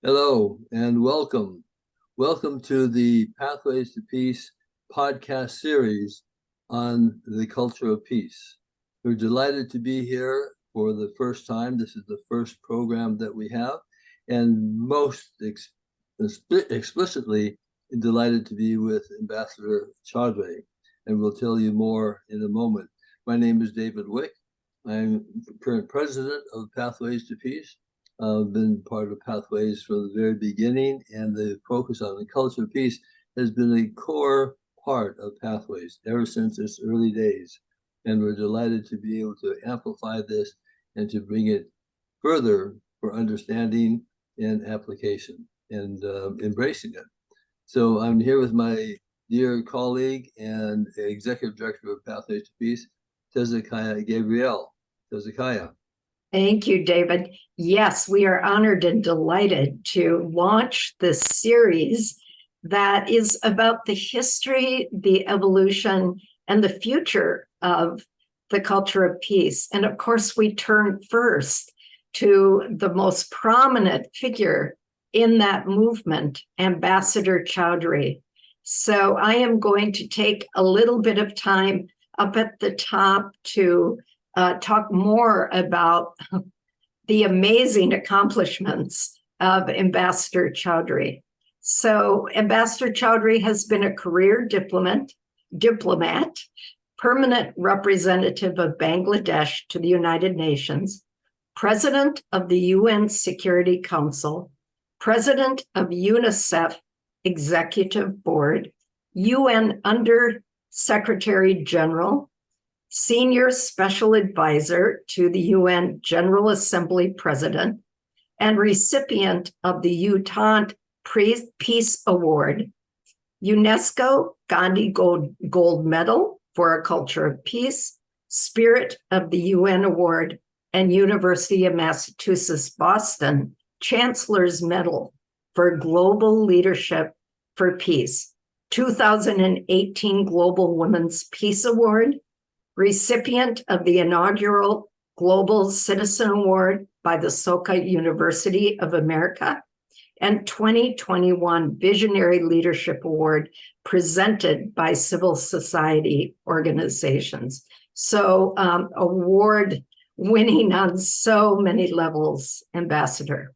Hello and welcome. Welcome to the Pathways to Peace podcast series on the culture of peace. We're delighted to be here for the first time. This is the first program that we have, and explicitly delighted to be with Ambassador Chowdhury, and we'll tell you more in a moment. My name is David Wick. I'm current president of Pathways to Peace. I've been part of Pathways from the very beginning, and the focus on the culture of peace has been a core part of Pathways ever since its early days. And we're delighted to be able to amplify this and to bring it further for understanding and application and embracing it. So I'm here with my dear colleague and executive director of Pathways to Peace, Tezikiah Gabriel. Tezikiah. Thank you, David. Yes, we are honored and delighted to launch this series that is about the history, the evolution, and the future of the culture of peace. And of course, we turn first to the most prominent figure in that movement, Ambassador Chowdhury. So I am going to take a little bit of time up at the top to talk more about the amazing accomplishments of Ambassador Chowdhury. So Ambassador Chowdhury has been a career diplomat, permanent representative of Bangladesh to the United Nations, president of the UN Security Council, president of UNICEF Executive Board, UN Under Secretary General, Senior Special Advisor to the UN General Assembly President, and recipient of the Utah Peace Award, UNESCO Gandhi Gold Medal for a Culture of Peace, Spirit of the UN Award, and University of Massachusetts Boston Chancellor's Medal for Global Leadership for Peace, 2018 Global Women's Peace Award, recipient of the inaugural Global Citizen Award by the Soka University of America, and 2021 Visionary Leadership Award presented by civil society organizations. So award winning on so many levels, Ambassador.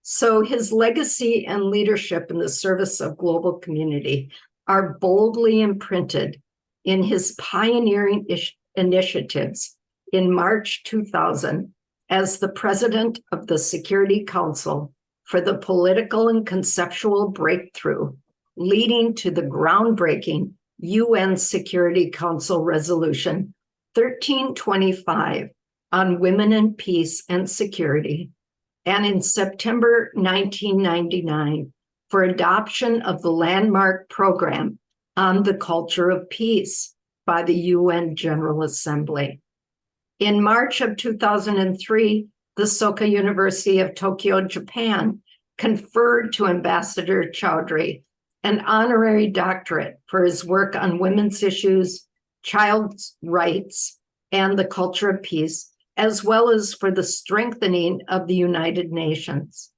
So his legacy and leadership in the service of global community are boldly imprinted in his pioneering initiatives in March 2000 as the president of the Security Council for the political and conceptual breakthrough leading to the groundbreaking UN Security Council Resolution 1325 on women in peace and security, and in September 1999 for adoption of the landmark program on the culture of peace by the UN General Assembly. In March of 2003, the Soka University of Tokyo, Japan, conferred to Ambassador Chowdhury an honorary doctorate for his work on women's issues, child's rights, and the culture of peace, as well as for the strengthening of the United Nations.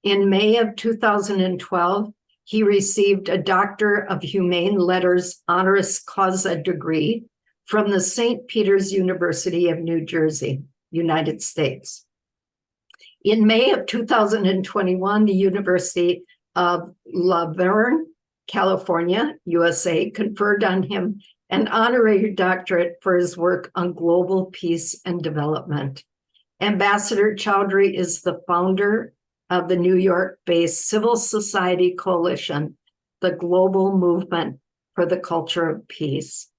In May of 2012, he received a Doctor of Humane Letters honoris causa degree from the St. Peter's University of New Jersey, United States. In May of 2021, the University of La Verne, California, USA, conferred on him an honorary doctorate for his work on global peace and development. Ambassador Chowdhury is the founder of the New York-based civil society coalition, the Global Movement for the Culture of Peace.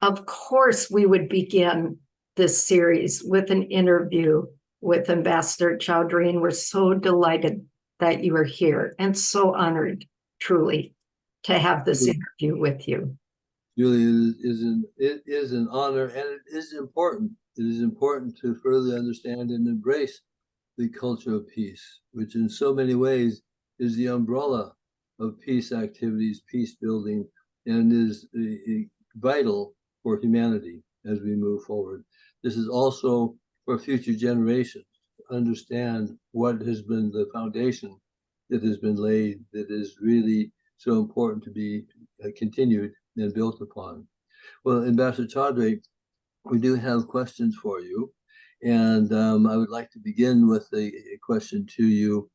Of course, we would begin this series with an interview with Ambassador Chowdhury, and we're so delighted that you are here and so honored, truly, to have this interview with you. Julie, it is an honor, and it is important. It is important to further understand and embrace the culture of peace, which in so many ways is the umbrella of peace activities, peace building, and is vital for humanity as we move forward. This is also for future generations to understand what has been the foundation that has been laid that is really so important to be continued and built upon. Well, Ambassador Chowdhury, we do have questions for you. And I would like to begin with a question to you.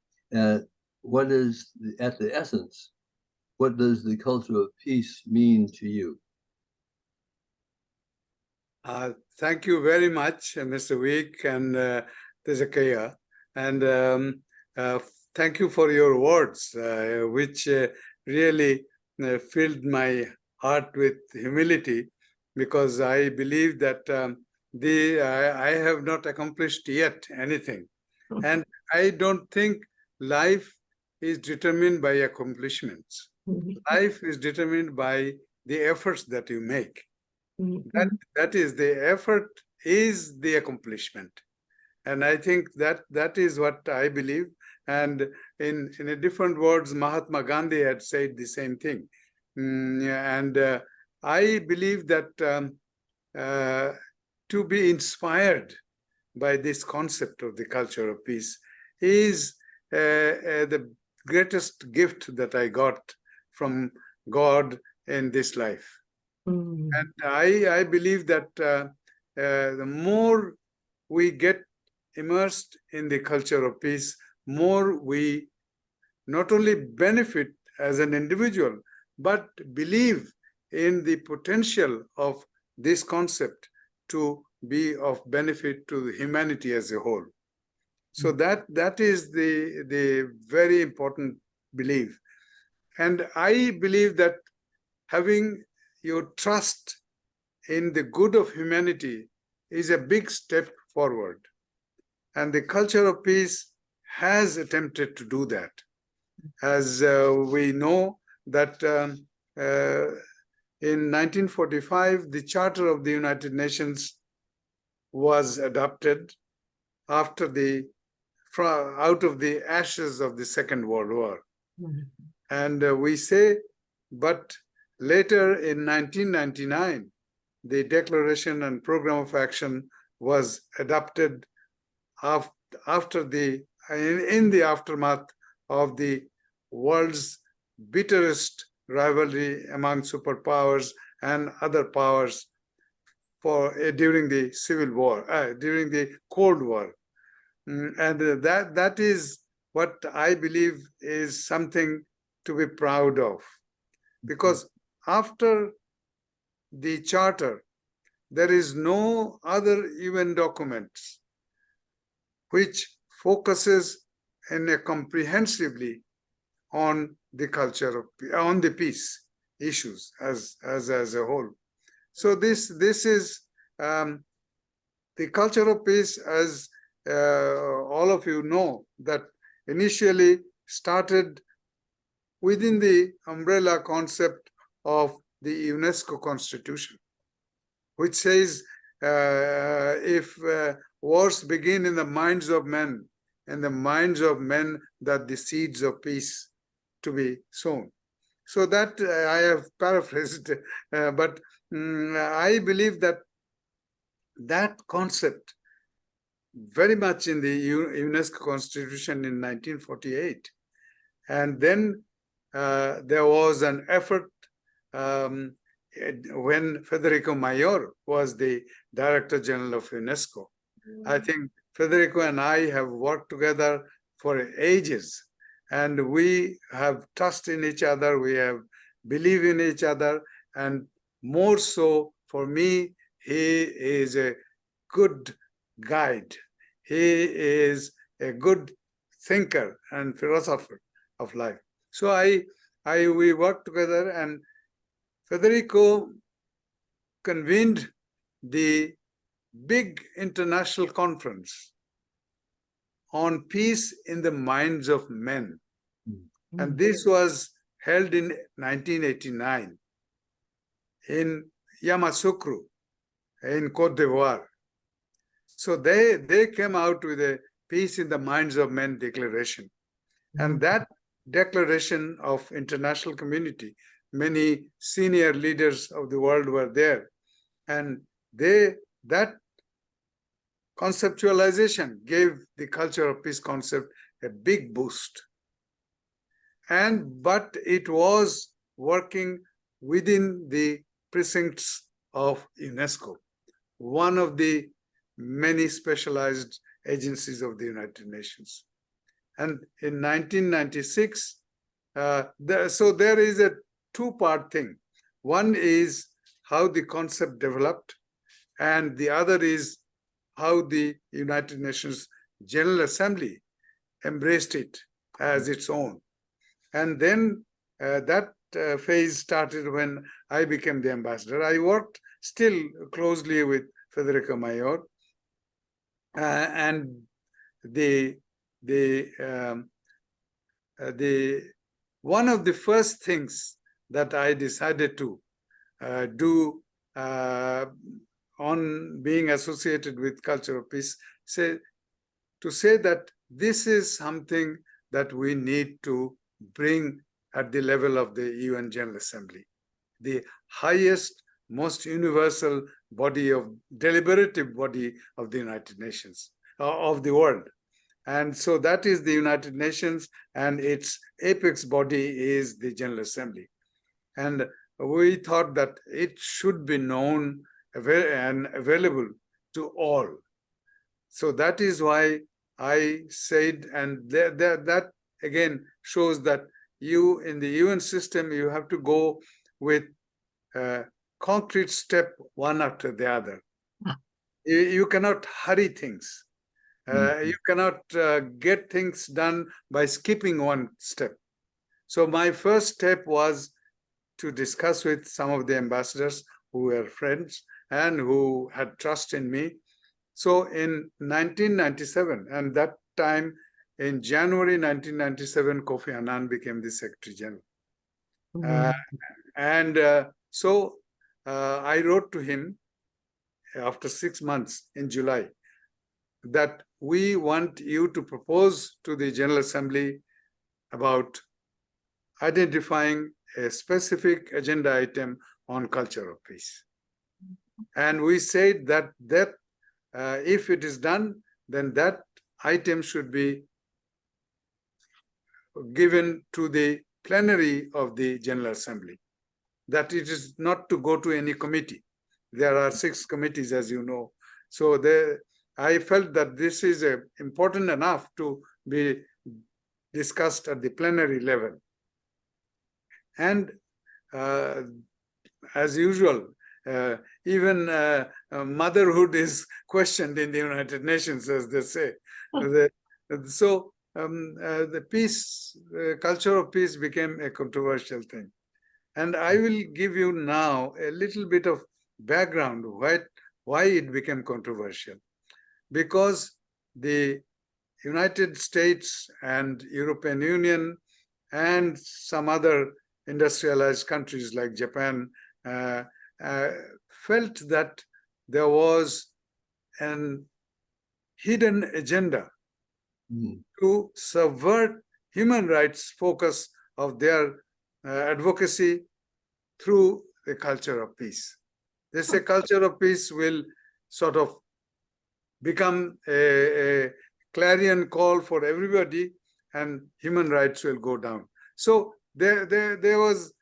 What is, at the essence, what does the culture of peace mean to you? Thank you very much, Mr. Wick and Tezikiah. And thank you for your words, which really filled my heart with humility, because I believe that I have not accomplished yet anything. And I don't think life is determined by accomplishments. Life is determined by the efforts that you make. That is, the effort is the accomplishment. And I think that is what I believe. And in a different words, Mahatma Gandhi had said the same thing. I believe that to be inspired by this concept of the culture of peace is the greatest gift that I got from God in this life. And I believe that the more we get immersed in the culture of peace, more we not only benefit as an individual, but believe in the potential of this concept to be of benefit to humanity as a whole. So that is the very important belief. And I believe that having your trust in the good of humanity is a big step forward. And the culture of peace has attempted to do that. As we know that in 1945, the Charter of the United Nations was adopted after out of the ashes of the Second World War. And we say, but later in 1999, the Declaration and Program of Action was adopted in the aftermath of the world's bitterest rivalry among superpowers and other powers during the Civil War, during the Cold War. And that is what I believe is something to be proud of. Because after the Charter, there is no other UN documents which focuses comprehensively on the culture of, on the peace issues as a whole. So this is the culture of peace, as all of you know, that initially started within the umbrella concept of the UNESCO Constitution, which says if wars begin in the minds of men, and the minds of men that the seeds of peace to be sown. So that I have paraphrased, but I believe that concept very much in the UNESCO Constitution in 1948. And then there was an effort when Federico Mayor was the Director General of UNESCO. I think Federico and I have worked together for ages, and we have trust in each other, we have believe in each other, and more so for me, he is a good guide. He is a good thinker and philosopher of life. So we worked together, and Federico convened the big international conference on peace in the minds of men. And this was held in 1989 in Yamoussoukro in Côte d'Ivoire. So they came out with a Peace in the Minds of Men declaration. And that declaration of international community, many senior leaders of the world were there. And that conceptualization gave the culture of peace concept a big boost. but it was working within the precincts of UNESCO, one of the many specialized agencies of the United Nations. And in 1996, so there is a two-part thing. One is how the concept developed, and the other is how the United Nations General Assembly embraced it as its own. And then that phase started when I became the ambassador. I worked still closely with Federica Mayor, and one of the first things that I decided to do on being associated with Culture of Peace, to say that this is something that we need to bring at the level of the UN General Assembly, the highest, most universal body of deliberative body of the United Nations, of the world. And so that is the United Nations, and its apex body is the General Assembly. And we thought that it should be known and available to all. So that is why I said, and that again shows that you, in the UN system, you have to go with concrete step one after the other. You cannot hurry things. You cannot get things done by skipping one step. So my first step was to discuss with some of the ambassadors who were friends and who had trust in me. So in 1997, and that time in January 1997, Kofi Annan became the Secretary General. So I wrote to him after 6 months in July that we want you to propose to the General Assembly about identifying a specific agenda item on culture of peace. And we said that if it is done, then that item should be given to the plenary of the General Assembly, that it is not to go to any committee. There are 6 committees, as you know. So I felt that this is important enough to be discussed at the plenary level. And as usual, even motherhood is questioned in the United Nations, as they say. So the peace, culture of peace became a controversial thing. And I will give you now a little bit of background why it became controversial. Because the United States and European Union and some other industrialized countries like Japan felt that there was an hidden agenda to subvert human rights focus of their advocacy through the culture of peace. They say culture of peace will sort of become a clarion call for everybody, and human rights will go down. So there was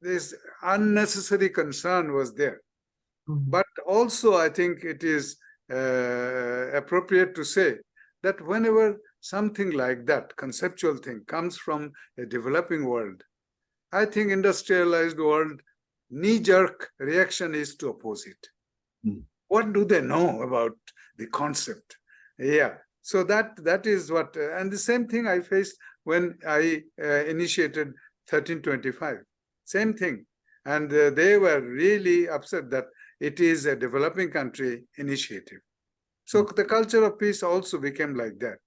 this unnecessary concern was there. But also I think it is appropriate to say that whenever something like that, conceptual thing, comes from a developing world, I think industrialized world knee-jerk reaction is to oppose it. What do they know about the concept? Yeah, so that is what, and the same thing I faced when I initiated 1325. Same thing. And they were really upset that it is a developing country initiative. So the culture of peace also became like that.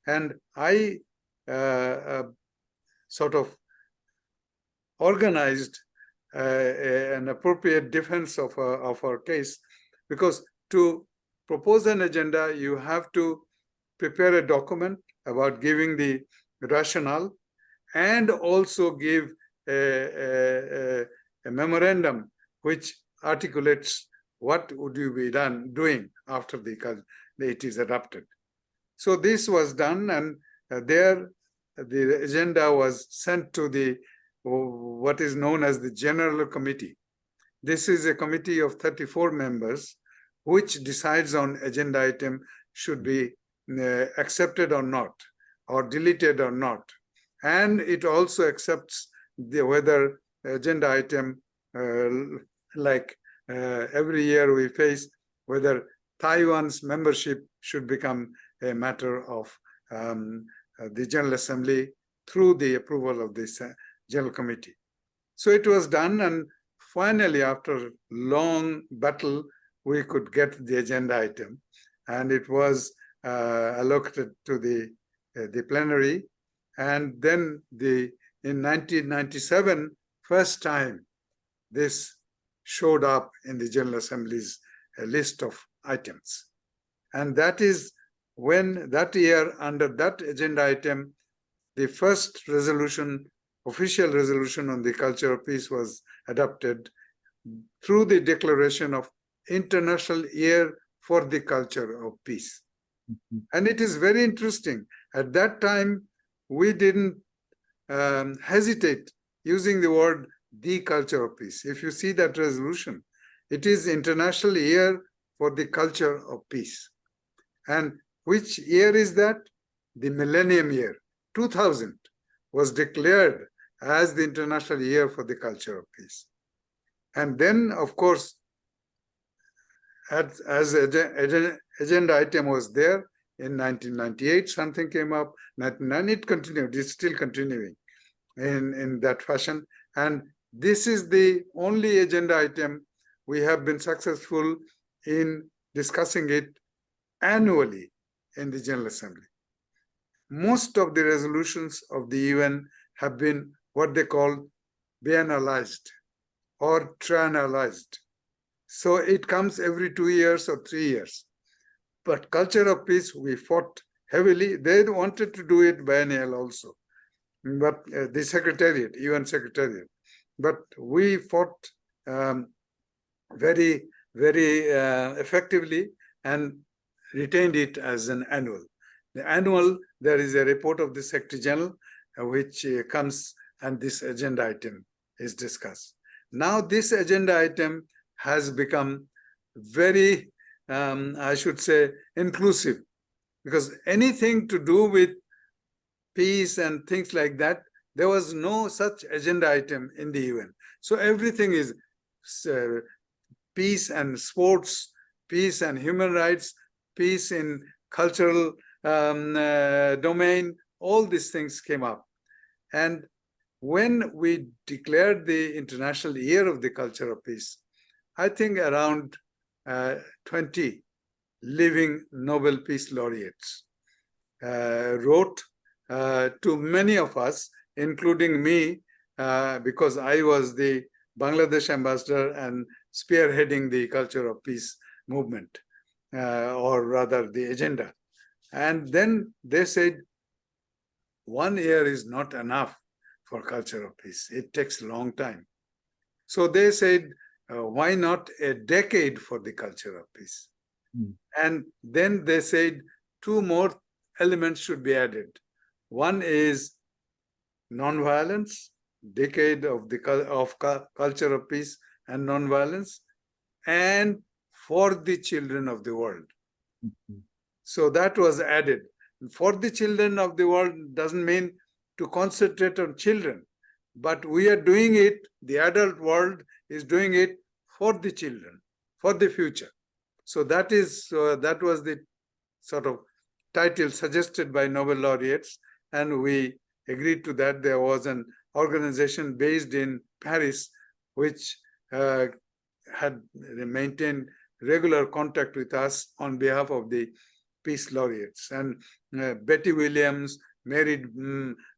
And I sort of organized an appropriate defense of our case, because to propose an agenda, you have to prepare a document about giving the rationale and also give a memorandum which articulates what would you be doing after it is adopted. So this was done, and there the agenda was sent to the what is known as the General Committee. This is a committee of 34 members which decides on agenda item should be accepted or not, or deleted or not. And it also accepts whether agenda item, every year we face, whether Taiwan's membership should become a matter of the General Assembly through the approval of this General Committee. So it was done, and finally, after long battle, we could get the agenda item, and it was allocated to the plenary. And then in 1997, first time this showed up in the General Assembly's list of items. And that is when that year, under that agenda item, the first resolution, official resolution on the culture of peace was adopted through the declaration of International Year for the Culture of Peace. And it is very interesting. At that time, we didn't hesitate using the word the culture of peace. If you see that resolution, it is International Year for the Culture of Peace. And which year is that? The Millennium Year, 2000, was declared as the International Year for the Culture of Peace. And then, of course, as agenda item was there in 1998, something came up, 1999, it continued, it's still continuing in that fashion. And this is the only agenda item we have been successful in discussing it annually in the General Assembly. Most of the resolutions of the UN have been what they call biennialized or triennialized. So it comes every 2 years or 3 years. But culture of peace, we fought heavily. They wanted to do it biennial also, but the Secretariat, UN Secretariat. But we fought very, very effectively and retained it as an annual. The annual, there is a report of the Secretary General which comes, and this agenda item is discussed. Now this agenda item has become very, I should say, inclusive, because anything to do with peace and things like that, there was no such agenda item in the UN. So everything is peace and sports, peace and human rights, peace in cultural domain, all these things came up. And when we declared the International Year of the Culture of Peace, I think around 20 living Nobel Peace Laureates wrote to many of us, including me, because I was the Bangladesh ambassador and spearheading the Culture of Peace movement, or rather the agenda. And then they said, 1 year is not enough for culture of peace. It takes a long time. So they said, why not a decade for the culture of peace? And then they said 2 more elements should be added. One is nonviolence, decade of the culture of peace and nonviolence, and for the children of the world. So that was added. For the children of the world doesn't mean to concentrate on children, but we are doing it, the adult world is doing it for the children, for the future. So that was the sort of title suggested by Nobel laureates, and we agreed to that. There was an organization based in Paris which had maintained regular contact with us on behalf of the peace laureates. And Betty Williams, Mary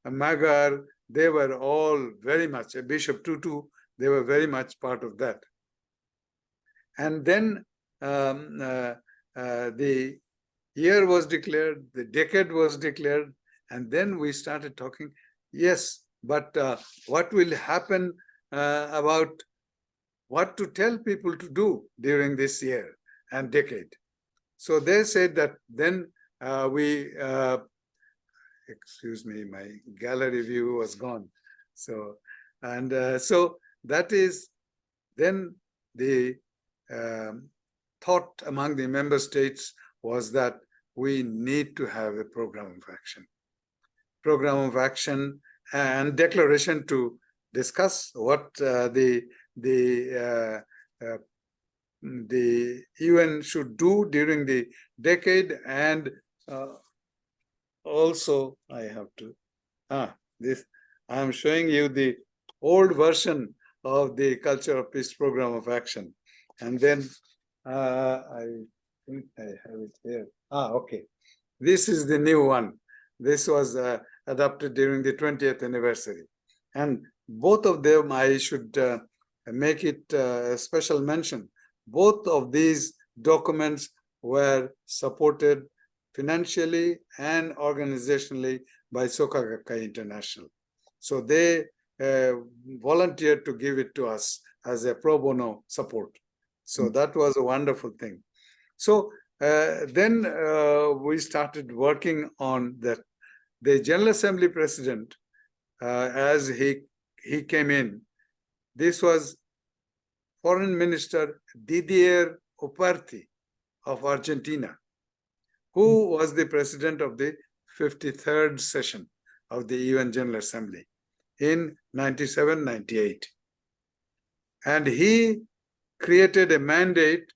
Magar, they were all very much, Bishop Tutu, they were very much part of that. And then the year was declared, the decade was declared, and then we started talking, yes, but what will happen about what to tell people to do during this year and decade. So they said that then we excuse me, my gallery view was gone. So, and so that is then the thought among the member states was that we need to have a program of action and declaration to discuss what the UN should do during the decade, and also I have to this I am showing you the old version of the Culture of Peace Program of Action, and then I think I have it here. Okay, this is the new one. This was adopted during the 20th anniversary, and both of them I should make it a special mention. Both of these documents were supported financially and organizationally by Soka Gakkai International. So they volunteered to give it to us as a pro bono support. So that was a wonderful thing. So then we started working on that. The General Assembly President, as he came in, this was Foreign Minister Didier Uparti of Argentina, who was the president of the 53rd session of the UN General Assembly in 97-98. And he created a mandate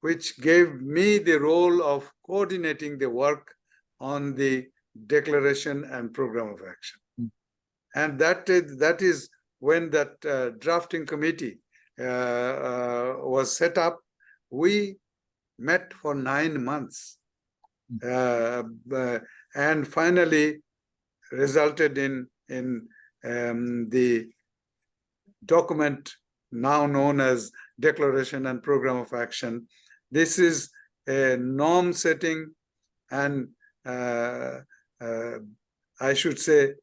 which gave me the role of coordinating the work on the declaration and program of action. And that is when that drafting committee was set up. We met for 9 months and finally resulted in the document now known as Declaration and Program of Action. This is a norm setting and I should say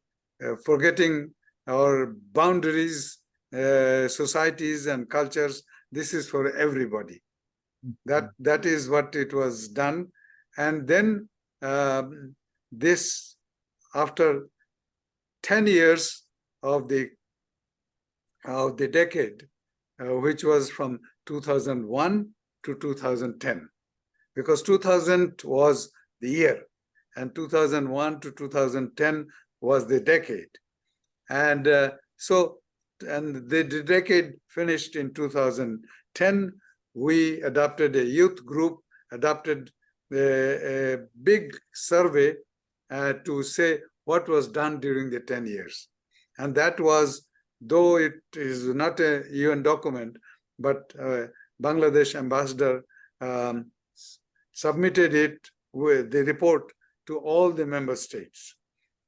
forgetting our boundaries, societies and cultures. This is for everybody. That is what it was done. And then this, after 10 years of the decade, which was from 2001 to 2010, because 2000 was the year and 2001 to 2010 was the decade. And and the decade finished in 2010. We adopted a youth group, adopted a big survey to say what was done during the 10 years. And that was, though it is not a UN document, but Bangladesh ambassador submitted it with the report to all the member states.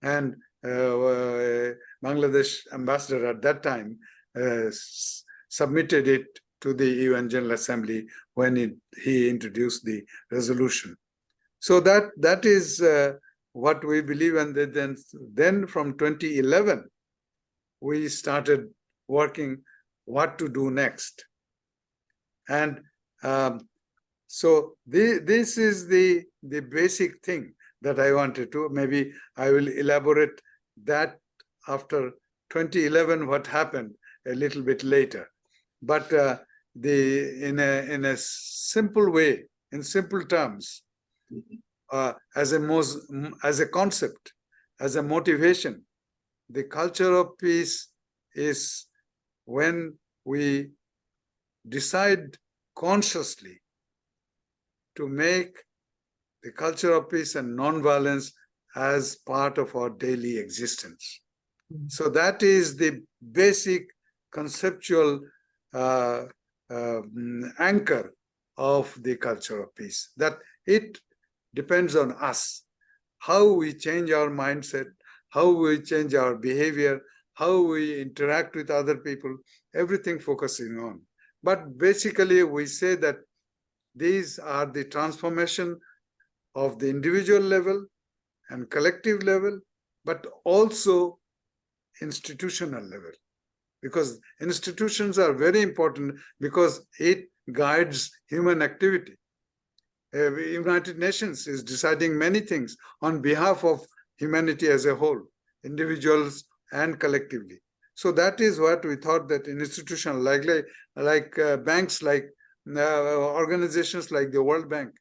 And Bangladesh ambassador at that time submitted it to the UN General Assembly when he introduced the resolution. So that is what we believe. And then from 2011, we started working what to do next. And so this is the basic thing that I wanted to. Maybe I will elaborate that after 2011, what happened a little bit later. But in a simple way, in simple terms, as a concept, as a motivation, the culture of peace is when we decide consciously to make the culture of peace and nonviolence as part of our daily existence. So that is the basic conceptual anchor of the culture of peace, that it depends on us, how we change our mindset, how we change our behavior, how we interact with other people, everything focusing on. But basically, we say that these are the transformation of the individual level and collective level, but also institutional level. Because institutions are very important because it guides human activity. United Nations is deciding many things on behalf of humanity as a whole, individuals and collectively. So that is what we thought, that an institution like banks, like organizations like the World Bank,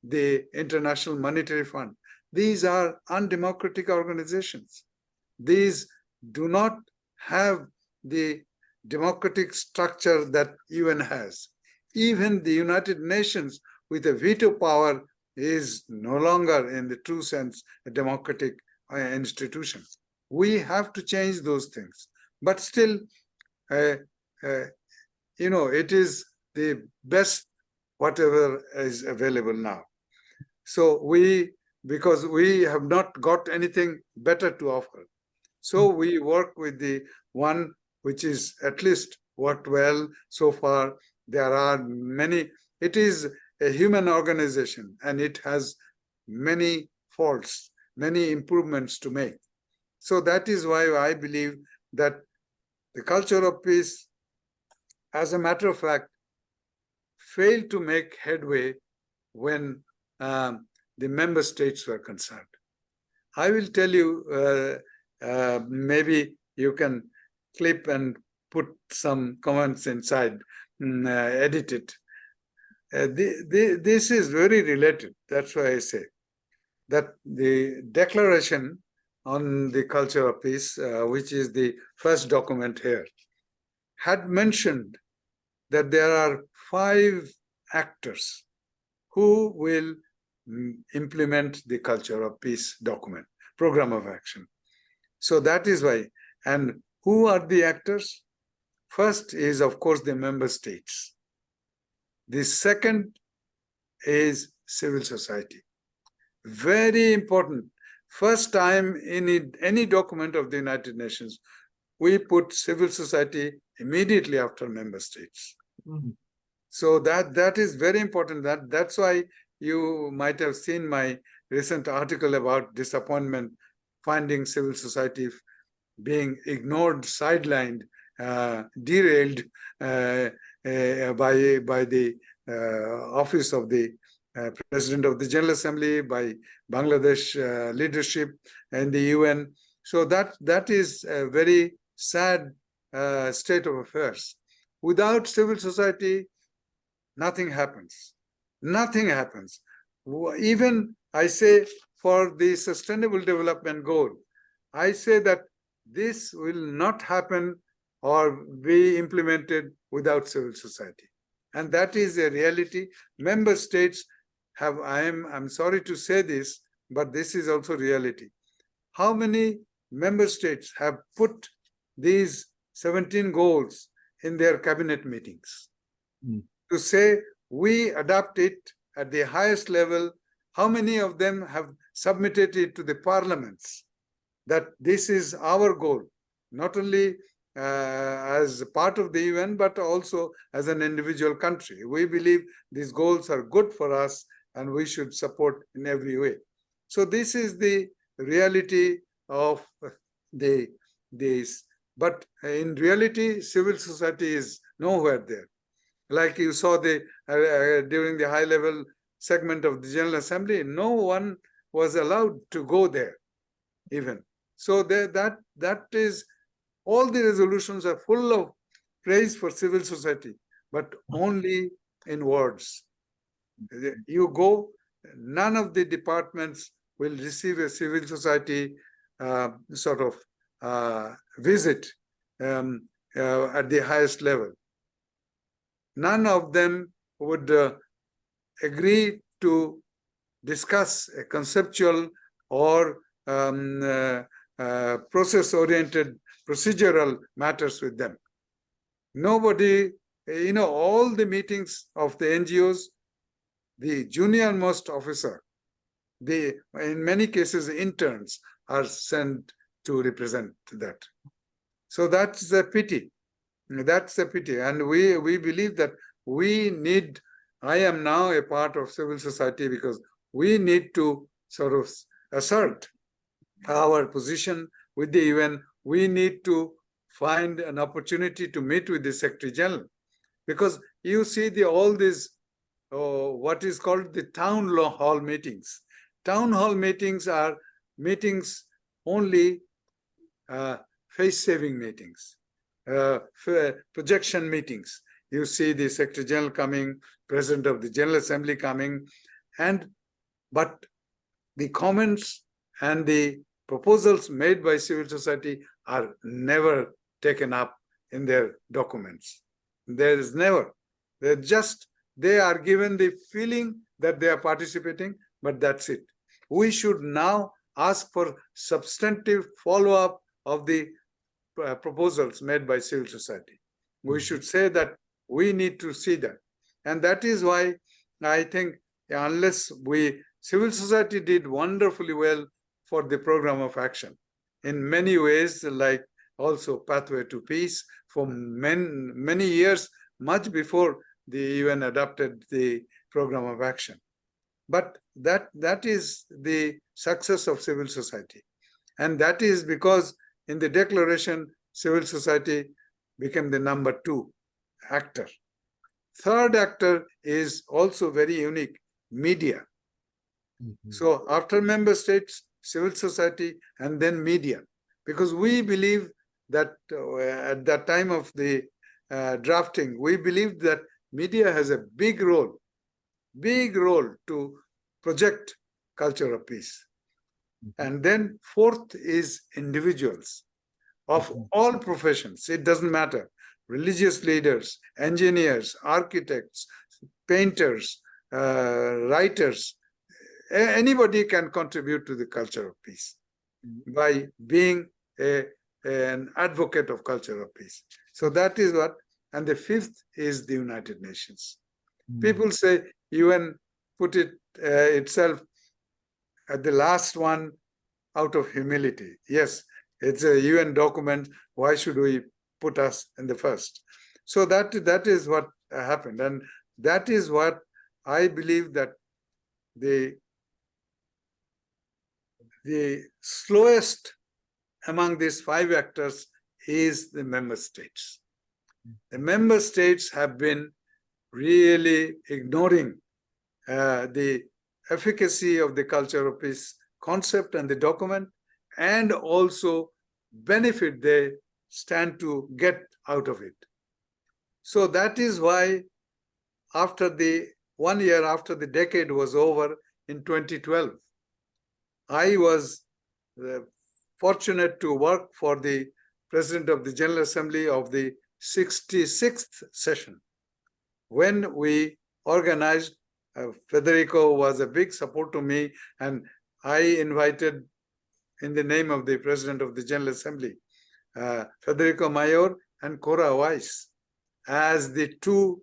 the International Monetary Fund, these are undemocratic organizations. These do not have the democratic structure that UN has. Even the United Nations with a veto power is no longer in the true sense a democratic institution. We have to change those things. But still, it is the best whatever is available now. So because we have not got anything better to offer, so we work with the one which is at least worked well so far. There are many. It is a human organization and it has many faults, many improvements to make. So that is why I believe that the culture of peace, as a matter of fact, failed to make headway when the member states were concerned. I will tell you, maybe you can clip and put some comments inside, edit it. This is very related. That's why I say that the Declaration on the Culture of Peace, which is the first document here, had mentioned that there are 5 actors who will implement the Culture of Peace document, program of action. So that is why. And who are the actors? First is, of course, the member states. The second is civil society. Very important. First time in any document of the United Nations, we put civil society immediately after member states. Mm-hmm. So that is very important. That's why you might have seen my recent article about disappointment, finding civil society being ignored, sidelined, derailed by the office of the President of the General Assembly, by Bangladesh leadership and the UN. So that is a very sad state of affairs. Without civil society, nothing happens. Nothing happens. Even I say for the Sustainable Development Goal, I say that this will not happen or be implemented without civil society. And that is a reality. Member states have, I'm sorry to say this, but this is also reality. How many member states have put these 17 goals in their cabinet meetings? To say we adopt it at the highest level? How many of them have submitted it to the parliaments that this is our goal, not only as part of the UN, but also as an individual country? We believe these goals are good for us and we should support in every way. So this is the reality of this. But in reality, civil society is nowhere there. Like you saw during the high-level segment of the General Assembly, no one was allowed to go there even. So that is, all the resolutions are full of praise for civil society, but only in words. You go, none of the departments will receive a civil society visit at the highest level. None of them would agree to discuss a conceptual or process-oriented procedural matters with them. Nobody, all the meetings of the NGOs, the junior-most officer, in many cases, interns are sent to represent that. So that's a pity. That's a pity. And we believe that we need, I am now a part of civil society because we need to sort of assert our position with the UN. We need to find an opportunity to meet with the Secretary General, because you see all these what is called the town hall meetings. Town hall meetings are meetings only face-saving meetings, projection meetings. You see the Secretary General coming, President of the General Assembly coming, but the comments and the proposals made by civil society are never taken up in their documents. There is never. They are given the feeling that they are participating, but that's it. We should now ask for substantive follow-up of the proposals made by civil society. We should say that we need to see that. And that is why I think civil society did wonderfully well for the program of action. In many ways, like also Pathway to Peace, for many years, much before the UN adopted the program of action. But that is the success of civil society. And that is because in the declaration, civil society became the number 2 actor. Third actor is also very unique, media. So after member states, civil society, and then media. Because we believe that at that time of the drafting, we believed that media has a big role to project culture of peace. And then fourth is individuals of all professions. It doesn't matter. Religious leaders, engineers, architects, painters, writers, anybody can contribute to the culture of peace by being an advocate of culture of peace. So that is what, and the fifth is the United Nations. People say UN put it itself at the last one out of humility. Yes, it's a UN document. Why should we put us in the first? So that is what happened. And that is what I believe, that the slowest among these 5 actors is the member states. The member states have been really ignoring the efficacy of the culture of peace concept and the document, and also benefit they stand to get out of it. So that is why after 1 year after the decade was over in 2012, I was fortunate to work for the President of the General Assembly of the 66th session, when we organized. Federico was a big support to me, and I invited, in the name of the President of the General Assembly, Federico Mayor and Cora Weiss as the 2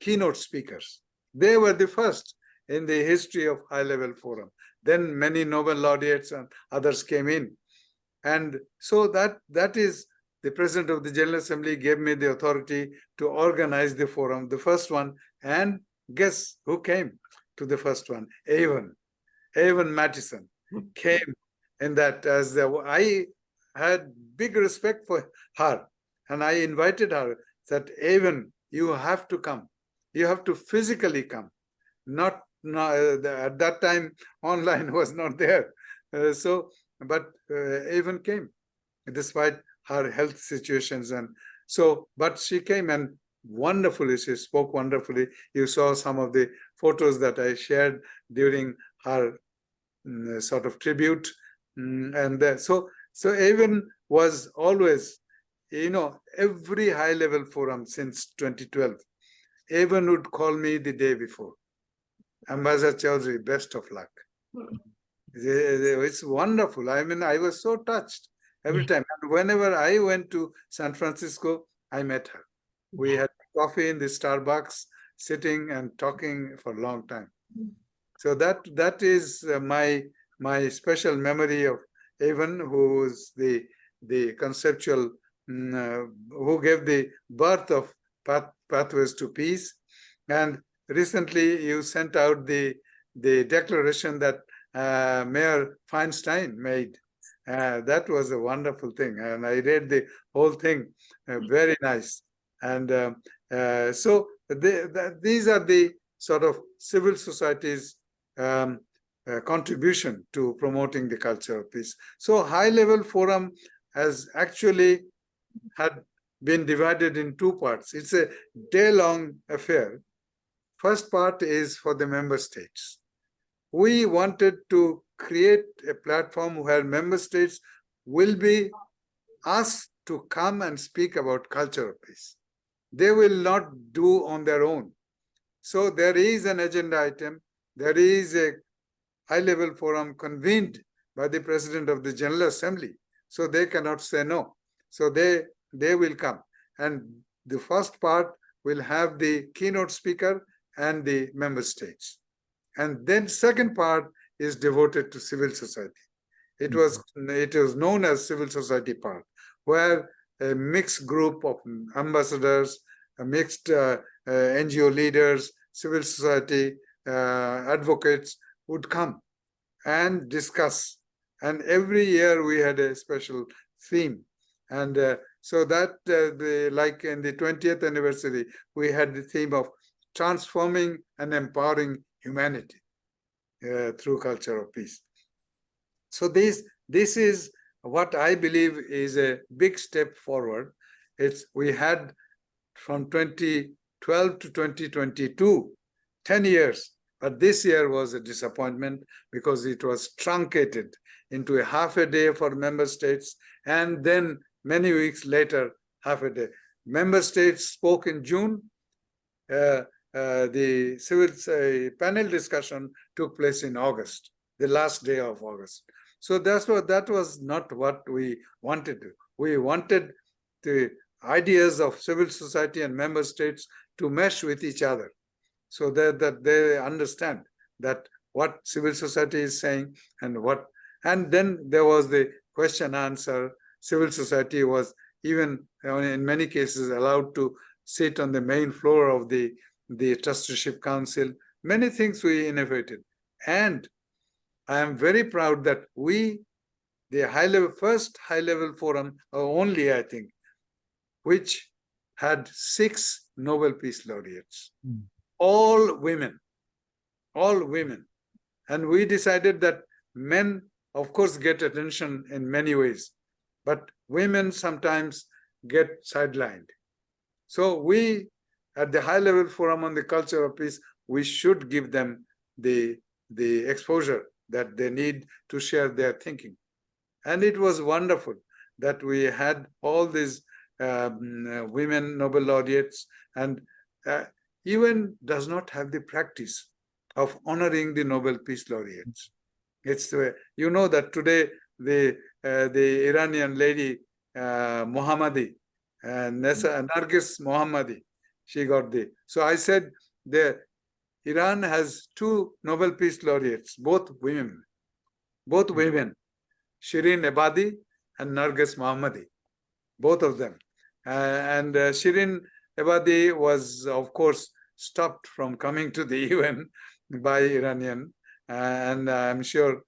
keynote speakers. They were the first in the history of high-level forum. Then many Nobel laureates and others came in. And so that is, the President of the General Assembly gave me the authority to organize the forum, the first one. And guess who came to the first one? Avon Mattison came in that. I had big respect for her, and I invited her, that Avon, you have to come. You have to physically come. Not at that time, online was not there. But Avon came, despite her health situations. And so, but she came, and wonderfully, she spoke wonderfully. You saw some of the photos that I shared during her sort of tribute. So Avon was always, every high-level forum since 2012, Avon would call me the day before. Ambassador Chowdhury, best of luck. It's wonderful. I mean, I was so touched every time. And whenever I went to San Francisco, I met her. We had coffee in the Starbucks, sitting and talking for a long time. So that is my special memory of Avon, who is the conceptual, who gave the birth of Pathways to Peace. And recently you sent out the declaration that Mayor Feinstein made. That was a wonderful thing. And I read the whole thing, very nice. And so these are the sort of civil societies contribution to promoting the culture of peace. So high-level forum has actually had been divided in two parts. It's a day-long affair. First part is for the member states. We wanted to create a platform where member states will be asked to come and speak about culture of peace. They will not do on their own. So there is an agenda item. There is a high-level forum convened by the President of the General Assembly. So they cannot say no. So they will come. And the first part will have the keynote speaker and the member states. And then second part is devoted to civil society. It was known as civil society part, where a mixed group of ambassadors, a mixed NGO leaders, civil society advocates would come and discuss. And every year we had a special theme. And so that, like in the 20th anniversary, we had the theme of transforming and empowering humanity through culture of peace. So this is what I believe is a big step forward. We had from 2012 to 2022, 10 years. But this year was a disappointment because it was truncated into a half a day for member states, and then many weeks later, half a day. Member states spoke in June. The civil panel discussion took place in August, the last day of August. So that was not what we wanted to. We wanted the ideas of civil society and member states to mesh with each other, so that they understand that what civil society is saying and then there was the question answer. Civil society was even in many cases allowed to sit on the main floor of the trusteeship council. Many things we innovated. And I am very proud that the first high-level forum, only I think, which had 6 Nobel Peace Laureates, all women. And we decided that men, of course, get attention in many ways, but women sometimes get sidelined. So we, at the high-level forum on the culture of peace, we should give them the exposure that they need to share their thinking. And it was wonderful that we had all these women Nobel laureates, and UN does not have the practice of honoring the Nobel Peace Laureates. It's you know that today the Iranian lady Mohammadi, Nargis Mohammadi, she got so I said Iran has 2 Nobel Peace Laureates, both women, Shirin Ebadi and Nargis Mohammadi, both of them. And Shirin Ebadi was, of course, stopped from coming to the UN by Iranian, and I'm sure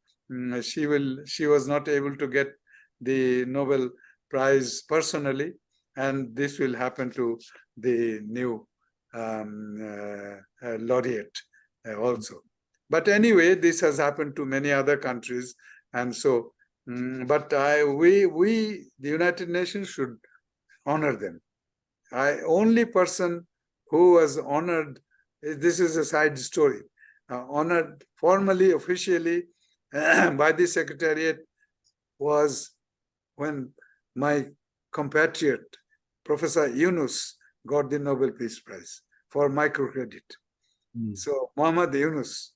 she was not able to get the Nobel Prize personally, and this will happen to the new laureate also. But anyway, this has happened to many other countries, and so, but the United Nations should honor them. Only person who was honored, this is a side story, honored formally, officially by the Secretariat was when my compatriot, Professor Yunus, got the Nobel Peace Prize for microcredit. So Muhammad Yunus.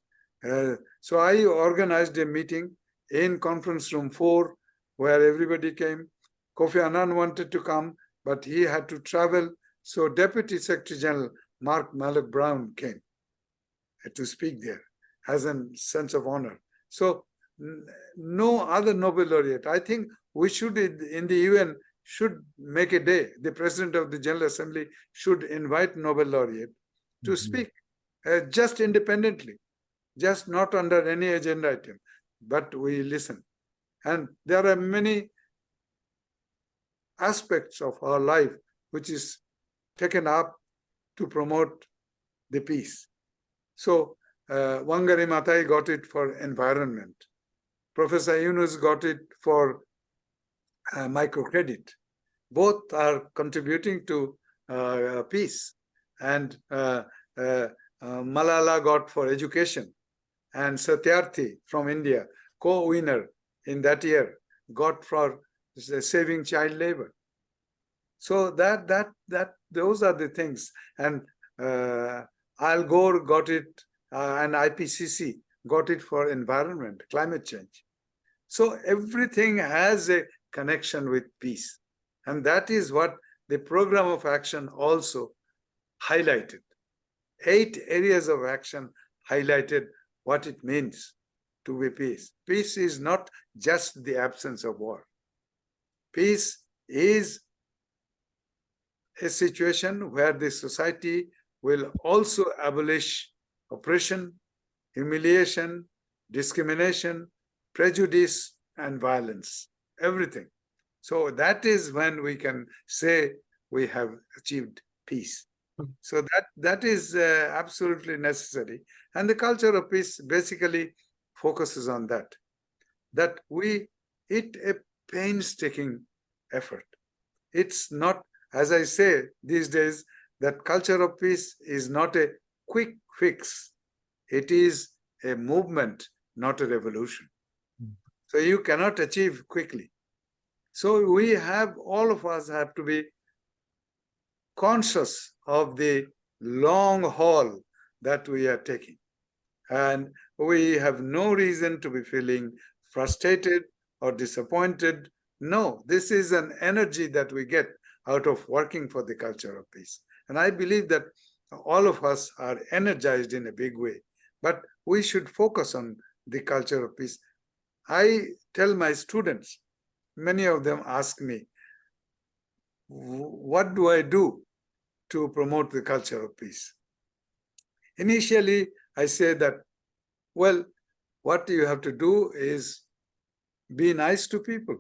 So I organized a meeting in Conference Room 4 where everybody came. Kofi Annan wanted to come, but he had to travel. So Deputy Secretary General Mark Malloch Brown came to speak there as a sense of honor. So no other Nobel laureate. I think we should, in the UN, should make a day. The President of the General Assembly should invite Nobel laureate to speak just independently, just not under any agenda item, but we listen. And there are many aspects of our life which is taken up to promote the peace. So Wangari Maathai got it for environment. Professor Yunus got it for microcredit. Both are contributing to peace. And Malala got for education. And Satyarthi from India, co-winner in that year, got for saving child labor. So those are the things. And Al Gore got it, and IPCC got it for environment, climate change. So everything has a connection with peace. And that is what the program of action also highlighted. 8 areas of action highlighted what it means to be peace. Peace is not just the absence of war. Peace is a situation where the society will also abolish oppression, humiliation, discrimination, prejudice, and violence, everything. So that is when we can say we have achieved peace. So that is absolutely necessary. And the culture of peace basically focuses on that it's a painstaking effort. It's not, as I say these days, that culture of peace is not a quick fix. It is a movement, not a revolution. So you cannot achieve quickly. So all of us have to be conscious of the long haul that we are taking. And we have no reason to be feeling frustrated or disappointed. No, this is an energy that we get out of working for the culture of peace. And I believe that all of us are energized in a big way, but we should focus on the culture of peace. I tell my students, many of them ask me, what do I do to promote the culture of peace? Initially, I say that, well, what you have to do is be nice to people,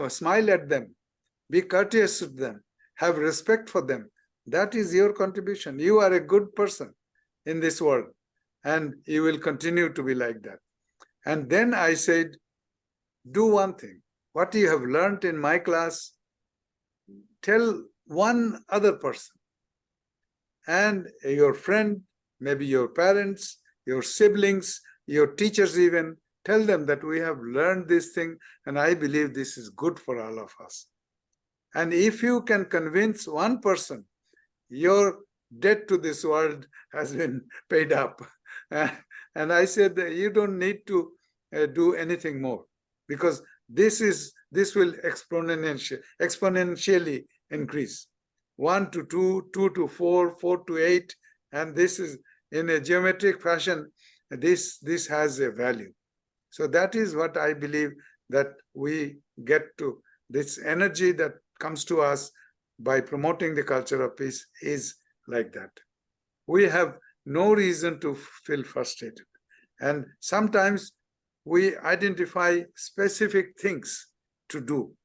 smile at them, be courteous to them, have respect for them. That is your contribution. You are a good person in this world, and you will continue to be like that. And then I said, do one thing. What you have learned in my class, tell one other person, and your friend, maybe your parents, your siblings, your teachers even, tell them that we have learned this thing, and I believe this is good for all of us. And if you can convince one person, your debt to this world has been paid up. And I said that you don't need to do anything more, because this will exponentially increase. 1 to 2, 2 to 4, 4 to 8, and this is in a geometric fashion. This has a value. So that is what I believe, that we get to, this energy that comes to us by promoting the culture of peace is like that. We have no reason to feel frustrated. And sometimes we identify specific things to do,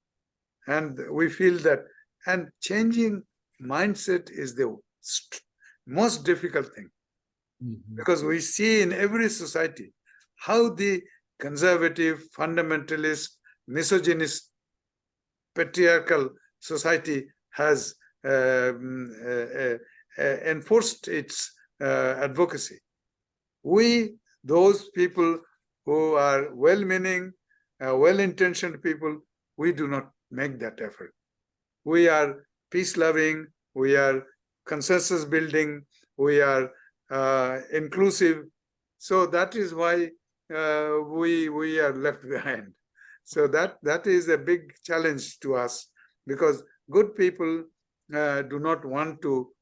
and we feel that, and changing mindset is the most difficult thing. Because we see in every society how the conservative, fundamentalist, misogynist, patriarchal society has enforced its advocacy. We, those people who are well-meaning, well-intentioned people, we do not make that effort. We are peace-loving, we are consensus-building, we are inclusive. So that is why we are left behind. So that is a big challenge to us, because good people do not want to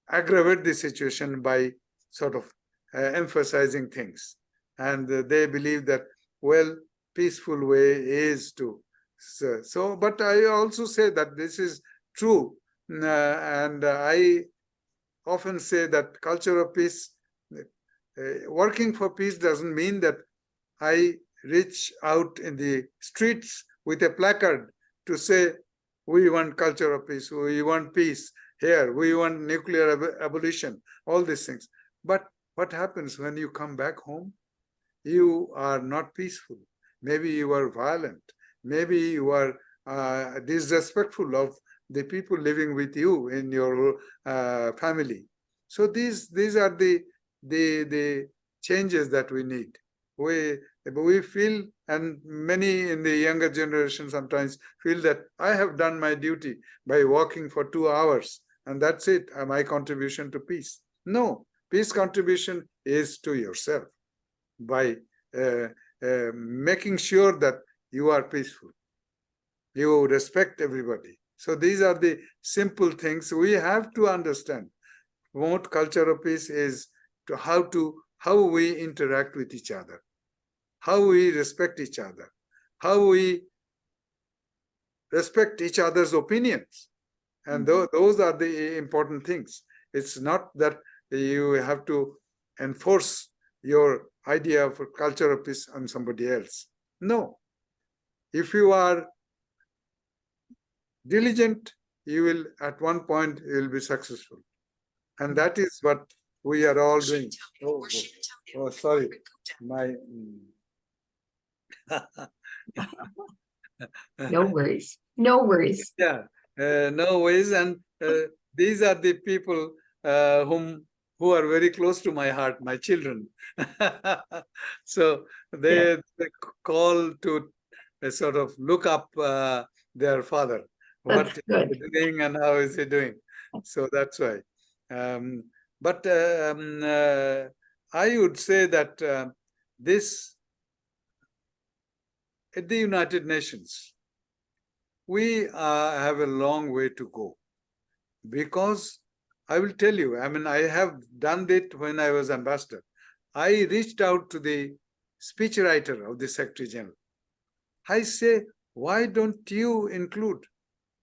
aggravate the situation by sort of emphasizing things. And they believe that, well, peaceful way is to. So, but I also say that this is true. And I often say that culture of peace, working for peace doesn't mean that I reach out in the streets with a placard to say, we want culture of peace, we want peace here, we want nuclear abolition, all these things. But what happens when you come back home? You are not peaceful. Maybe you are violent. Maybe you are disrespectful of the people living with you in your family. So these are the changes that we need. We feel, and many in the younger generation sometimes feel that I have done my duty by walking for 2 hours, and that's it, my contribution to peace. No, peace contribution is to yourself by making sure that you are peaceful. You respect everybody. So these are the simple things we have to understand. Promote culture of peace is to how we interact with each other, how we respect each other, how we respect each other's opinions. And those are the important things. It's not that you have to enforce your idea of a culture of peace on somebody else. No. If you are diligent, you will, at one point, you will be successful. And that is what we are all doing. Oh, sorry. No worries. No worries. Yeah, no worries. And these are the people who are very close to my heart, my children. So they call to sort of look up their father. What That's is good. he doing and how is he doing? So that's why. I would say that this, at the United Nations, we have a long way to go, because I will tell you, I mean, I have done it when I was ambassador. I reached out to the speechwriter of the Secretary General. I say, why don't you include?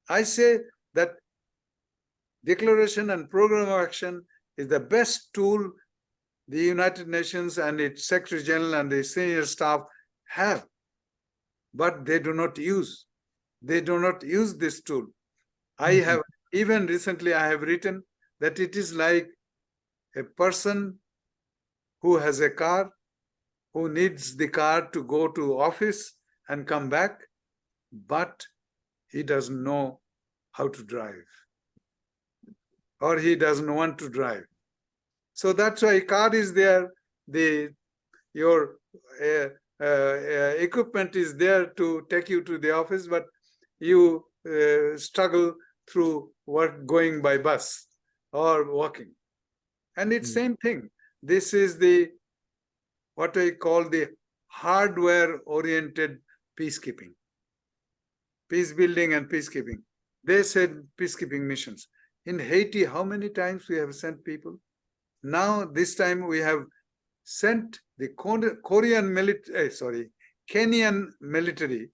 I say that declaration and program of action is the best tool the United Nations and its Secretary General and the senior staff have, but they do not use. They do not use this tool. I have, even recently I have written that it is like a person who has a car, who needs the car to go to office and come back, but he doesn't know how to drive, or he doesn't want to drive. So that's why car is there, your equipment is there to take you to the office, but you struggle through work going by bus or walking. And it's same thing. This is what I call the hardware-oriented peacekeeping. Peace building and peacekeeping. They said peacekeeping missions. In Haiti, how many times we have sent people? Now, this time we have sent the Kenyan military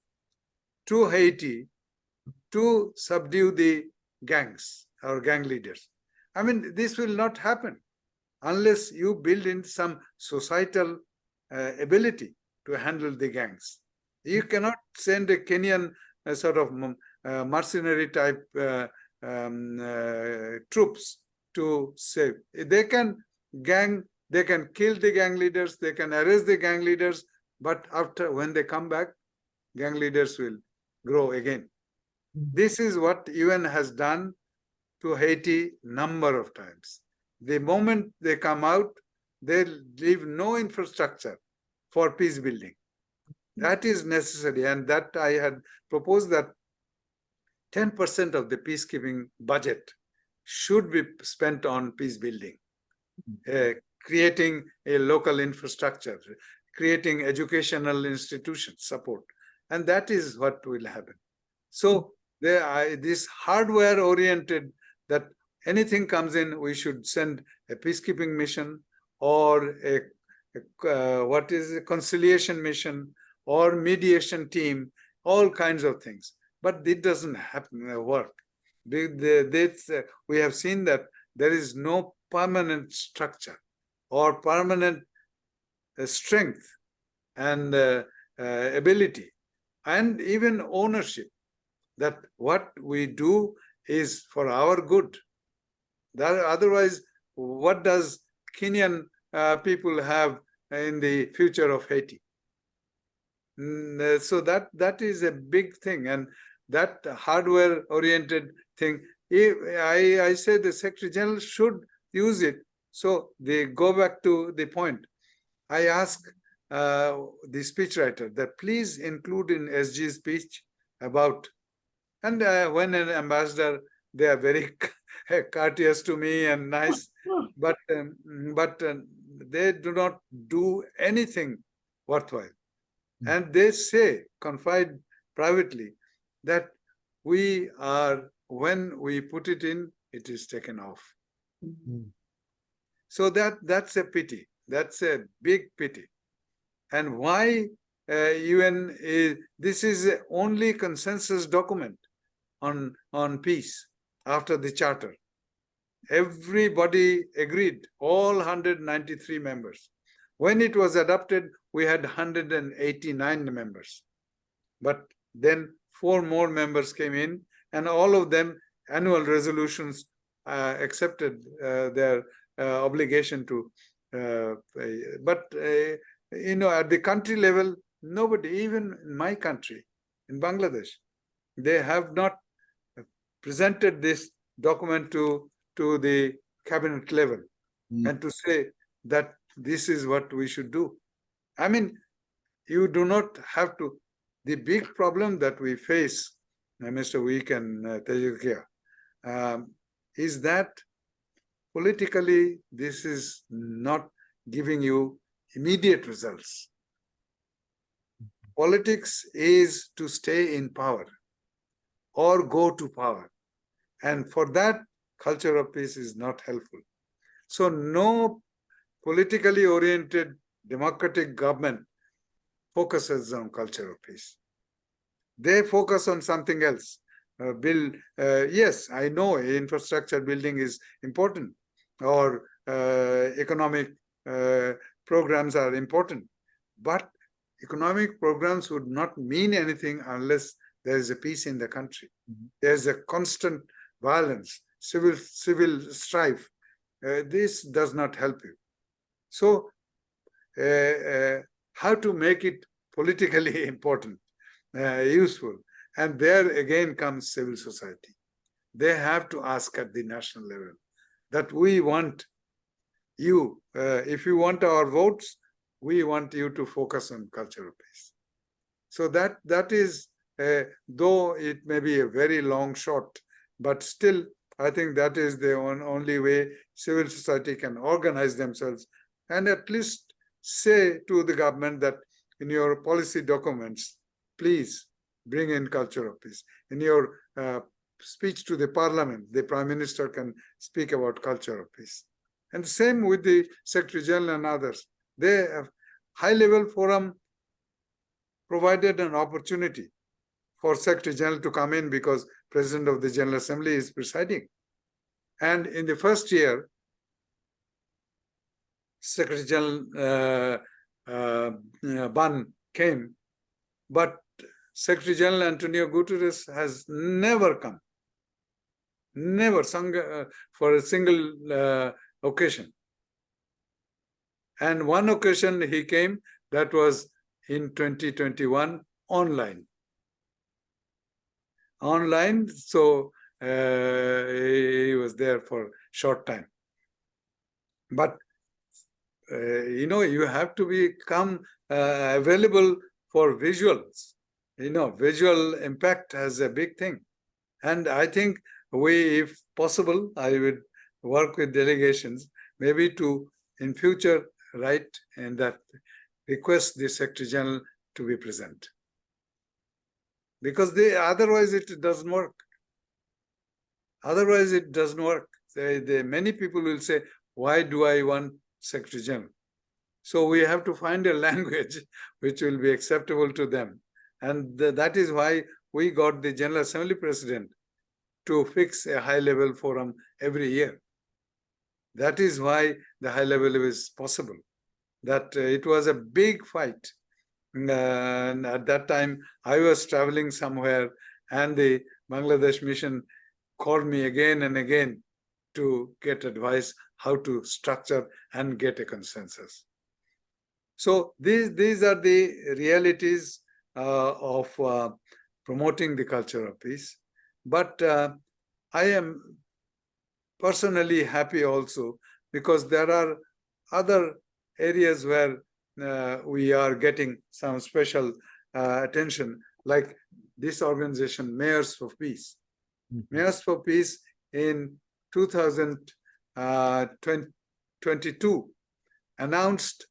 to Haiti to subdue the gangs or gang leaders. I mean, this will not happen unless you build in some societal ability to handle the gangs. You cannot send a Kenyan sort of mercenary type troops to save. They can kill the gang leaders, they can arrest the gang leaders, but when they come back, gang leaders will grow again. This is what UN has done to Haiti number of times. The moment they come out, they leave no infrastructure for peace building. That is necessary, and that I had proposed that 10% of the peacekeeping budget should be spent on peace building, creating a local infrastructure, creating educational institutions support, and that is what will happen. So this hardware-oriented, that anything comes in, we should send a peacekeeping mission or a conciliation mission or mediation team, all kinds of things. But it doesn't work. We have seen that there is no permanent structure or permanent strength and ability and even ownership that what we do is for our good. Otherwise, what does Kenyan people have in the future of Haiti. So that is a big thing, and that hardware-oriented thing. I say the Secretary General should use it. So they go back to the point. I ask the speechwriter that please include in SG's speech about, and when an ambassador, they are very courteous to me and nice, but they do not do anything worthwhile. And they say, confide privately, that we are, when we put it in, it is taken off. So that's a pity. That's a big pity. And why UN is, this is the only consensus document on peace after the charter. Everybody agreed, all 193 members. When it was adopted, we had 189 members. But then 4 more members came in, and all of them annual resolutions accepted their obligation to. But you know, at the country level, nobody, even in my country, in Bangladesh, they have not presented this document to the cabinet level and to say that this is what we should do. I mean, you do not have to. The big problem that we face, Mr. Wick and Tezikiah, is that politically this is not giving you immediate results. Politics is to stay in power or go to power. And for that, culture of peace is not helpful. So no politically oriented democratic government focuses on culture of peace. They focus on something else. Yes, I know infrastructure building is important, or economic programs are important, but economic programs would not mean anything unless there is a peace in the country. There's a constant violence, civil strife. This does not help you. So how to make it politically important, useful? And there again comes civil society. They have to ask at the national level that we want you, if you want our votes, we want you to focus on culture of peace. So that is, though it may be a very long shot, but still, I think that is the only way civil society can organize themselves and at least say to the government that in your policy documents, please bring in culture of peace. In your speech to the parliament, the prime minister can speak about culture of peace. And same with the Secretary General and others. They have high-level forum provided an opportunity for Secretary General to come in because President of the General Assembly is presiding. And in the first year, Secretary General Ban came, but Secretary General Antonio Guterres has never come, never sung for a single occasion. And one occasion he came, that was in 2021, online. So he was there for a short time. But you know, you have to become available for visuals. You know, visual impact has a big thing. And I think we, if possible, I would work with delegations, maybe to, in future, write and that request the Secretary General to be present. Because otherwise it doesn't work. Otherwise it doesn't work. Many people will say, why do I want Secretary General? So we have to find a language which will be acceptable to them. And that is why we got the General Assembly President to fix a high-level forum every year. That is why the high level is possible. That it was a big fight. And at that time, I was traveling somewhere and the Bangladesh mission called me again and again to get advice how to structure and get a consensus. So these are the realities of promoting the culture of peace. But I am personally happy also because there are other areas where we are getting some special attention, like this organization, Mayors for Peace. Mayors for Peace in 2022 announced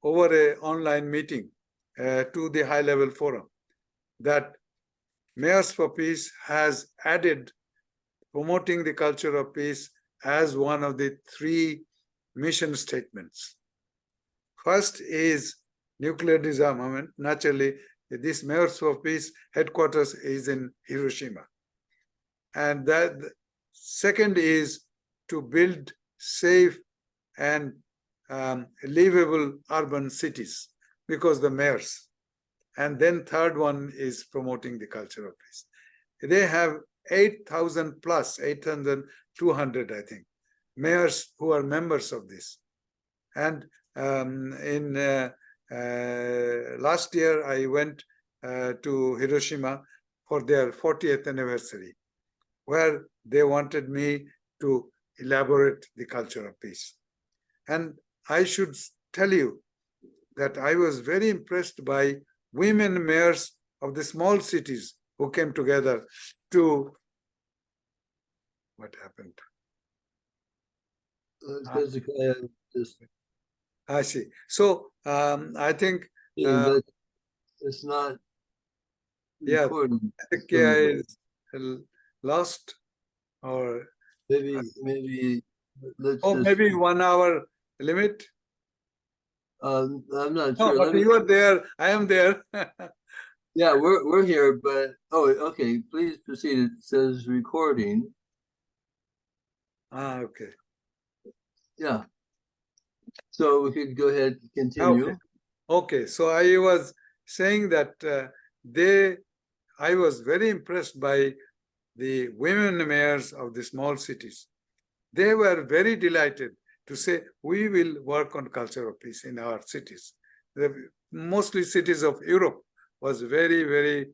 over an online meeting to the high-level forum that Mayors for Peace has added promoting the culture of peace as one of the 3 mission statements. First is nuclear disarmament. Naturally, this Mayors for Peace headquarters is in Hiroshima. And that second is to build safe and livable urban cities, because the mayors. And then third one is promoting the culture of peace. They have 8,000 plus, 8,200, I think, mayors who are members of this. And in last year, I went to Hiroshima for their 40th anniversary, where they wanted me to elaborate the culture of peace. And I should tell you that I was very impressed by women mayors of the small cities who came together to, what happened? Tezikiah just I see. So I think, but it's not yeah, recorded. Tezikiah is lost, or Maybe let's just. maybe 1 hour limit. I'm not No, sure. but you are there. I am there. Yeah, we're here, but okay. Please proceed. It says recording. Okay. Yeah. So we could go ahead and continue. Okay. So I was saying that I was very impressed by the women mayors of the small cities. They were very delighted to say, we will work on culture of peace in our cities. Mostly cities of Europe was very, very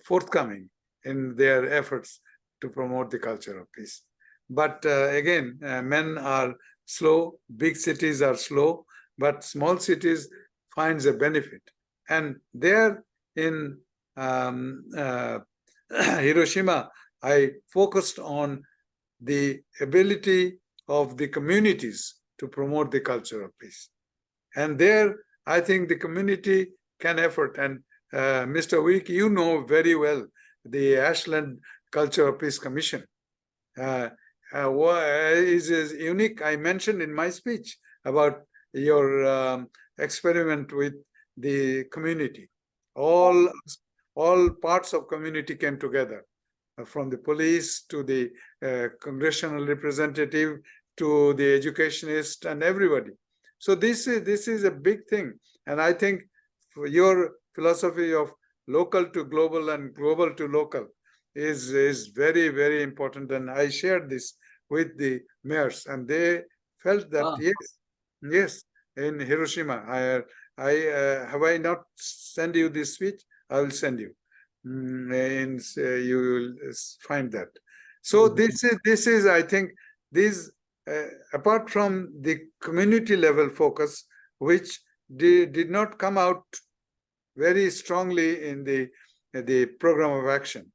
forthcoming in their efforts to promote the culture of peace. But again, men are slow, big cities are slow, but small cities finds a benefit. And there in Hiroshima, I focused on the ability of the communities to promote the culture of peace. And there, I think the community can effort. And Mr. Wick, you know very well the Ashland Culture of Peace Commission. Is unique. I mentioned in my speech about your experiment with the community. All parts of community came together, from the police to the congressional representative to the educationist and everybody. So this is a big thing. And I think for your philosophy of local to global and global to local is very, very important. And I shared this with the mayors, and they felt that, yes, in Hiroshima. Have I not sent you this speech? I will send you. And you will find that. So this is I think these apart from the community level focus, which did not come out very strongly in the program of action,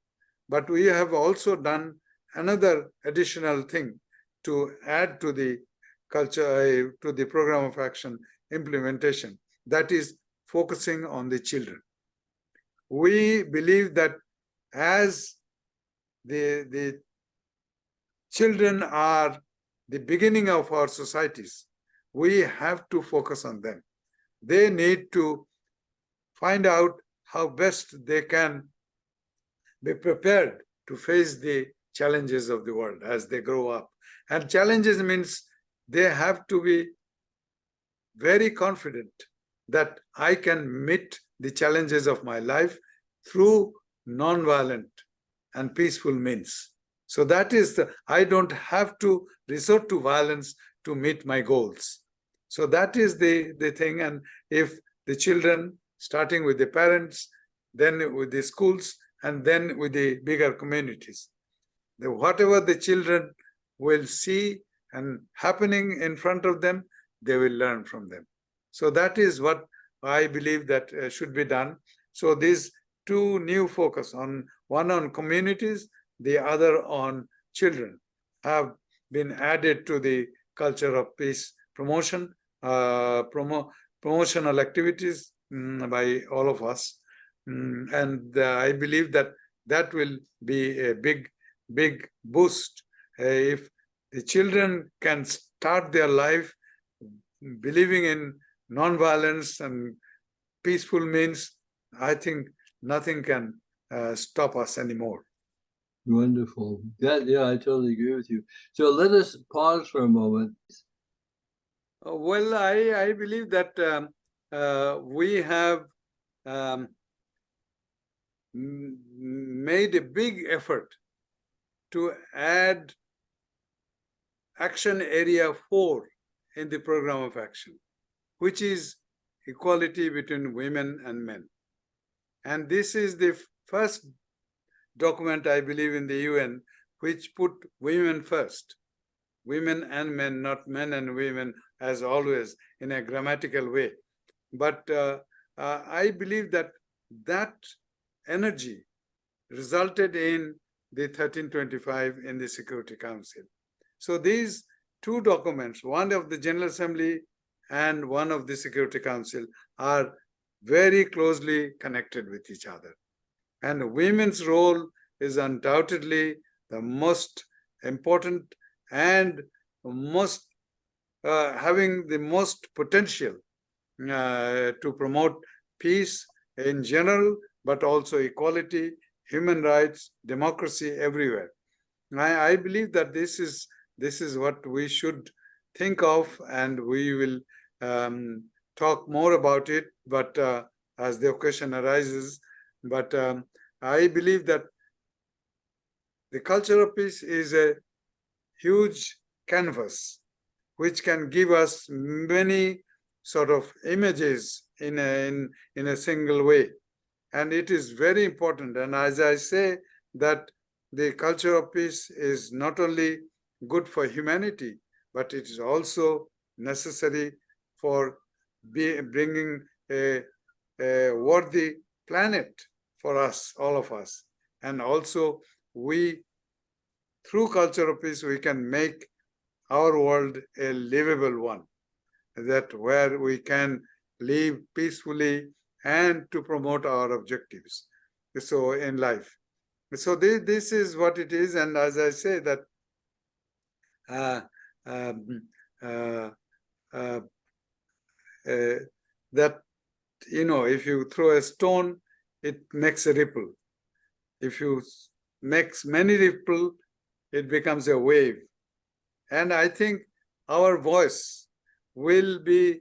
but we have also done another additional thing to add to the culture, to the program of action implementation, that is focusing on the children. We believe that as the children are the beginning of our societies, we have to focus on them. They need to find out how best they can be prepared to face the challenges of the world as they grow up. And challenges means they have to be very confident that I can meet the challenges of my life through non-violent and peaceful means. So that is I don't have to resort to violence to meet my goals. So that is the thing. And if the children, starting with the parents, then with the schools, and then with the bigger communities, whatever the children will see and happening in front of them, they will learn from them. So that is what I believe that should be done. So these two new focus, on one on communities, the other on children, have been added to the culture of peace promotion, promotional activities by all of us. And I believe that that will be a big boost if the children can start their life believing in non-violence and peaceful means. I think nothing can stop us anymore. Wonderful. Yeah, I totally agree with you. So let us pause for a moment. Well, I believe that we have made a big effort to add action area 4 in the program of action, which is equality between women and men. And this is the first document, I believe, in the UN, which put women first. Women and men, not men and women, as always, in a grammatical way. But I believe that that energy resulted in the 1325 in the Security Council. So these two documents, one of the General Assembly and one of the Security Council, are very closely connected with each other. And women's role is undoubtedly the most important and most having the most potential to promote peace in general, but also equality, human rights, democracy everywhere. I believe that this is what we should think of, and we will talk more about it, but as the occasion arises. But I believe that the culture of peace is a huge canvas which can give us many sort of images in a single way. And it is very important. And as I say, that the culture of peace is not only good for humanity, but it is also necessary for bringing a worthy planet for us, all of us. And also, through culture of peace, we can make our world a livable one, that where we can live peacefully and to promote our objectives so in life. So this is what it is. And as I say, that that, you know, if you throw a stone, it makes a ripple. If you makes many ripple, it becomes a wave. And I think our voice will be,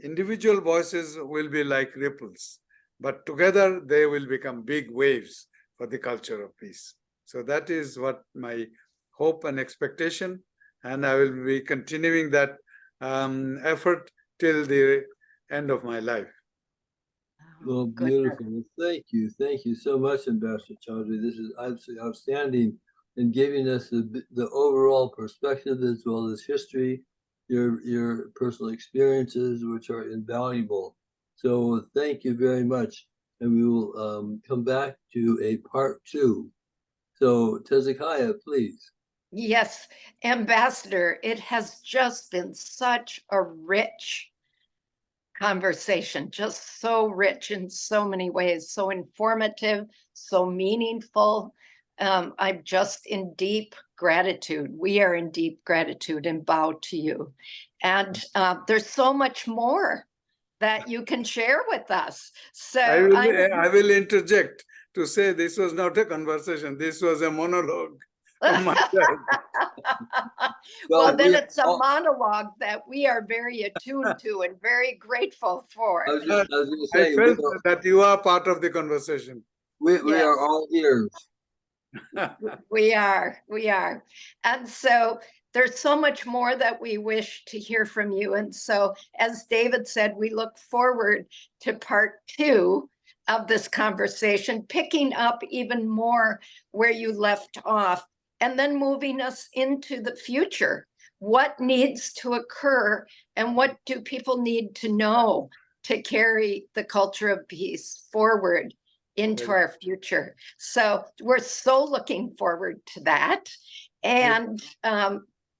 individual voices will be like ripples, but together they will become big waves for the culture of peace. So that is what my hope and expectation, and I will be continuing that effort till the end of my life. Well, beautiful. Well, thank you so much, Ambassador Chowdhury. This is absolutely outstanding in giving us the overall perspective as well as history, your personal experiences, which are invaluable. So thank you very much, and we will come back to a part 2. So Tezikiah, please. Yes, Ambassador, it has just been such a rich conversation, just so rich in so many ways, so informative, so meaningful. I'm just in deep gratitude. We are in deep gratitude and bow to you. And there's so much more that you can share with us. So I will interject to say this was not a conversation. This was a monologue from my side. Well, then it's a monologue that we are very attuned to and very grateful for. I was going to say, I felt that you are part of the conversation. We are all ears. We are. And so there's so much more that we wish to hear from you. And so, as David said, we look forward to part 2 of this conversation, picking up even more where you left off, and then moving us into the future. What needs to occur, and what do people need to know to carry the culture of peace forward into our future? So we're so looking forward to that. And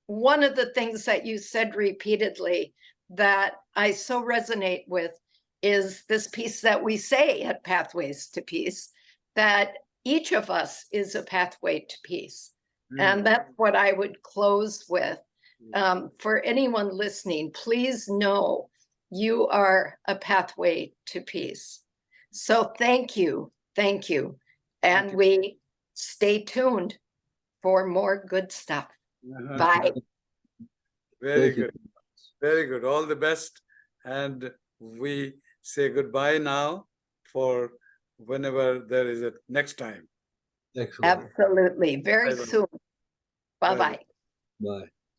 one of the things that you said repeatedly that I so resonate with is this piece that we say at Pathways to Peace, that each of us is a pathway to peace. And that's what I would close with. For anyone listening, please know you are a pathway to peace. So thank you. And we stay tuned for more good stuff. Bye. Very good. Very good. All the best. And we say goodbye now for whenever there is a next time. Excellent. Absolutely. Very soon. Bye-bye. Bye.